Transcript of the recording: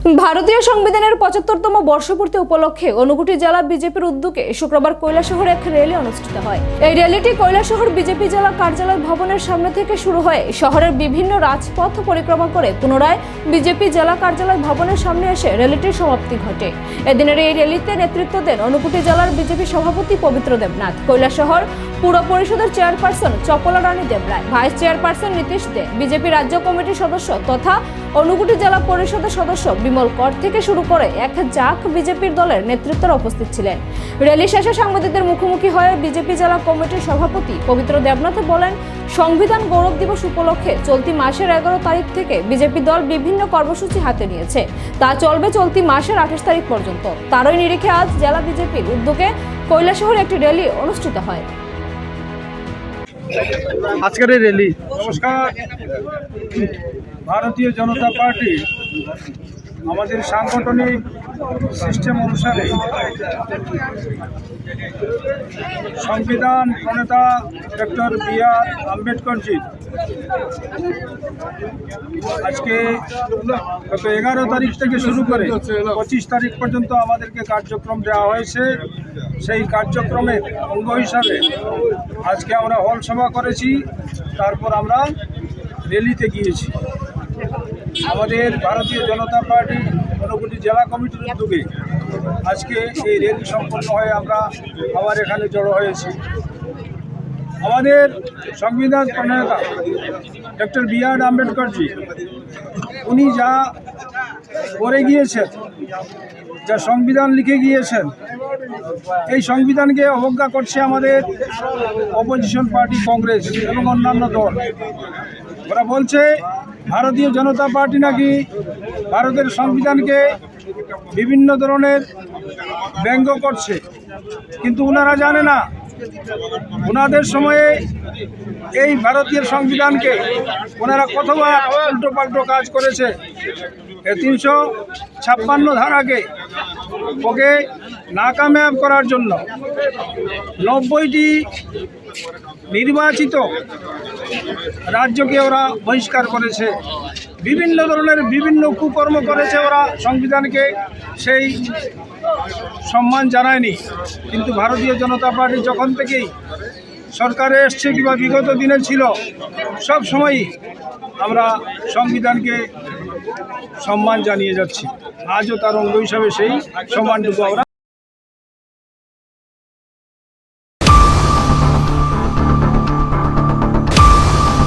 ভারতীয় সংবিধানের ৭৫তম বর্ষপূর্তি উপলক্ষে ঊনকোটি জেলা বিজেপির উদ্যোগে শুক্রবার কৈলাসহরে এক র্যালি অনুষ্ঠিত হয়। এই র্যালিটি কৈলাসহর বিজেপি জেলা কার্যালয় ভবনের সামনে থেকে শুরু হয়ে শহরের বিভিন্ন রাজপথ পরিক্রমা করে পুনরায় বিজেপি জেলা কার্যালয় ভবনের সামনে এসে র্যালিটির সমাপ্তি ঘটে। এদিনের এই র্যালিতে নেতৃত্ব দেন ঊনকোটি জেলার বিজেপি সভাপতি পবিত্র দেবনাথ, কৈলাসহর পুর পরিষদের চেয়ারপারসন চপলা রানী দেবরায়, ভাইস চেয়ারপারসন নীতিশ দে, বিজেপি রাজ্য কমিটির সদস্য তথা ঊনকোটি জেলা পরিষদের সদস্য বিমল কর থেকে শুরু করে এক ঝাঁক বিজেপির দলের নেতৃত্বরা উপস্থিত ছিলেন। র্যালি শেষে সাংবাদিকদের মুখোমুখি হয়ে বিজেপি জেলা কমিটির সভাপতি পবিত্র দেবনাথ বলেন, সংবিধান গৌরব দিবস উপলক্ষে চলতি মাসের 11 তারিখ থেকে বিজেপি দল বিভিন্ন কর্মসূচি হাতে নিয়েছে। তা চলবে চলতি মাসের 28 তারিখ পর্যন্ত। তারই নিরিখে আজ জেলা বিজেপির উদ্যোগে কৈলাসহরে একটি র্যালি অনুষ্ঠিত হয়। আজকের এই র্যালি, নমস্কার। ভারতীয় জনতা পার্টি আমাদের সাংগঠনিক সিস্টেম অনুসারে সংবিধান প্রণেতা ডক্টর বি.আর. আম্বেদকরজির আজকে গত 11 তারিখ থেকে শুরু করে 25 তারিখ পর্যন্ত আমাদেরকে কার্যক্রম দেওয়া হয়েছে। সেই কার্যক্রমের অঙ্গ হিসাবে আজকে আমরা হল সভা করেছি, তারপর আমরা র্যালিতে গিয়েছি। আমাদের ভারতীয় জনতা পার্টি ঊনকোটি জেলা কমিটির উদ্যোগে আজকে এই র্যালি সম্পন্ন হয়ে আমরা আবার এখানে জড়ো হয়েছি। আমাদের সংবিধান প্রণেতা ডক্টর বি.আর. আম্বেদকরজি উনি যা করে গিয়েছেন, যা সংবিধান লিখে গিয়েছেন, এই সংবিধানকে অবজ্ঞা করছে আমাদের অপোজিশন পার্টি কংগ্রেস এবং অন্যান্য দল। ওরা বলছে ভারতীয় জনতা পার্টি নাকি ভারতের সংবিধানকে বিভিন্ন ধরনের ব্যঙ্গ করছে, কিন্তু ওনারা জানে না ওনাদের সময়ে এই ভারতীয় সংবিধানকে ওনারা কতবার উল্টোপাল্টো কাজ করেছে। 356 ধারাকে ওকে নাকাময়াব করার জন্য 90টি নির্বাচিত রাজ্যকে ওরা বহিষ্কার করেছে, বিভিন্ন ধরনের বিভিন্ন কুকর্ম করেছে। ওরা সংবিধানকে সেই সম্মান জানায়নি। কিন্তু ভারতীয় জনতা পার্টি যখন থেকেই সরকারে এসছে কিংবা বিগত দিনে ছিল, সব সময়ই আমরা সংবিধানকে সম্মান জানিয়ে যাচ্ছি। আজও তার অঙ্গ হিসাবে সেই সম্মানটুকু আমরা